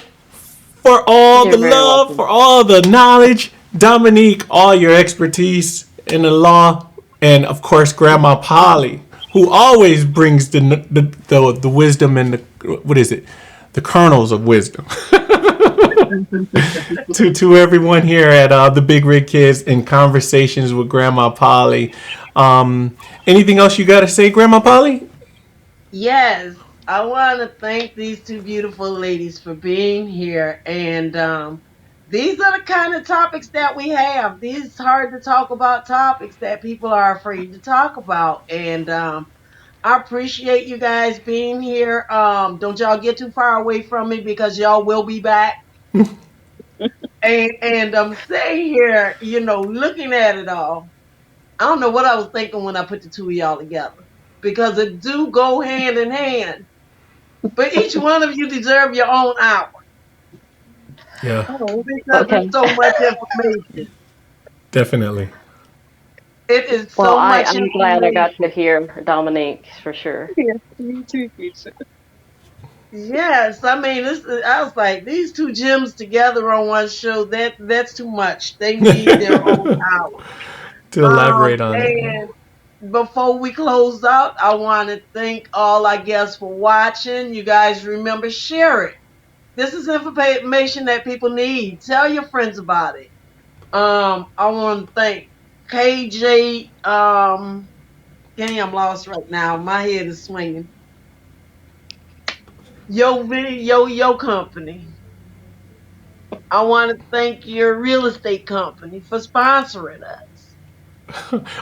for all the You're very love, welcome. for all the knowledge. Dominique, all your expertise in the law, and of course, Grandma Polly, who always brings the wisdom and the what is it, the kernels of wisdom to everyone here at the Big Rig Kids in Conversations with Grandma Polly. Anything else you got to say, Grandma Polly? Yes, I want to thank these two beautiful ladies for being here. And these are the kind of topics that we have. These hard to talk about topics that people are afraid to talk about. And I appreciate you guys being here. Don't y'all get too far away from me because y'all will be back. And I'm sitting here, looking at it all. I don't know what I was thinking when I put the two of y'all together because it do go hand in hand. But each one of you deserve your own hour Yeah, Oh, because it's Okay. so much information. definitely. It is Well, so much I'm glad I got to information. hear Dominique for sure. yeah, me too, Keisha. Yes, I mean, I was like, these two gems together on one show, that's too much. They need their own To hour. elaborate on it. And before we close out, I want to thank all our guests for watching. You guys remember, share it. This is information that people need. Tell your friends about it. I want to thank KJ. Dang, I'm lost right now. My head is swinging. Yo company. I want to thank your real estate company for sponsoring us.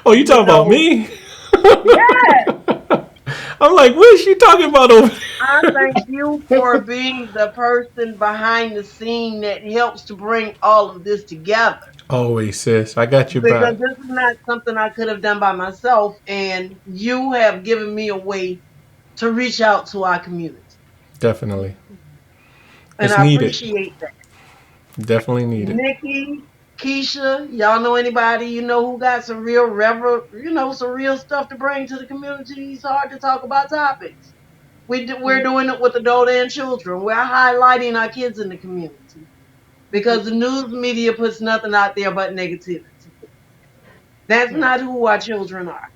Oh, you You talking about know, me? yeah. I'm like, what is she talking about over there? I thank you for being the person behind the scene that helps to bring all of this together. Always, sis. I got your Because back. this is not something I could have done by myself, and you have given me a way to reach out to our community. Definitely. And It's I needed. appreciate that. Definitely needed. Nikki, Keisha, y'all know anybody who got some some real stuff to bring to the community? These hard to talk about topics. We're doing it with adult and children. We're highlighting our kids in the community. because the news media puts nothing out there but negativity. That's not who our children are.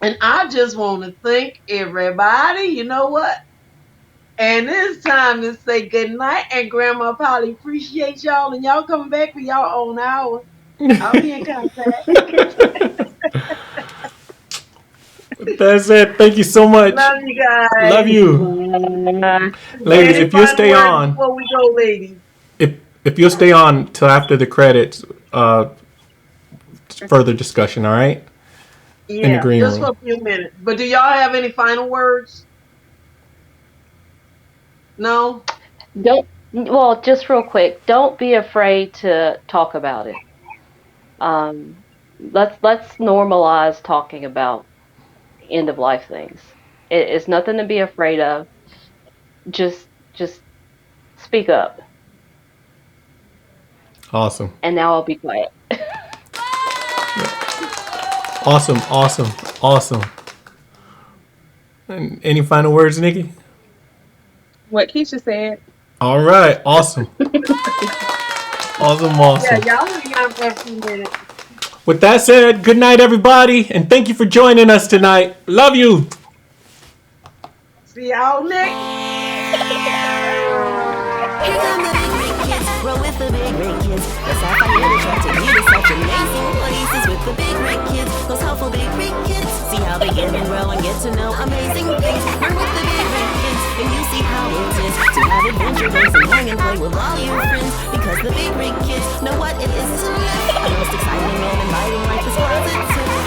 And I just want to thank everybody. You know what? And it's time to say good night. And Grandma Polly, appreciate y'all. And y'all coming back for y'all own hour. I'll be in contact. That's it. Thank you so much. Love you guys. Love you. Ladies, if you'll stay on. Before we go, ladies. If you'll stay on till after the credits, further discussion, all right? Yeah, in the green just room. for a few minutes. But do y'all have any final words? No? Well, just real quick, don't be afraid to talk about it. Let's normalize talking about end of life things. It's nothing to be afraid of. Just speak up. Awesome. And now I'll be quiet. Awesome. And any final words, Nikki? What Keshia said. All right. Awesome. Awesome. Yeah, y'all hang out for a few minutes. With that said, good night, everybody, and thank you for joining us tonight. Love you. See y'all next. Here come the big rig kids, roll with the big rig kids. The sapphire attracting you to such amazing places with the big rig kids. Those helpful big rig kids. See how they give and grow and get to know amazing things. We're with the big rig kids, and you see how it is to have adventure days and hang and play with all your friends. Because the big rig kids know what it is to live. The most exciting and inviting life is positive.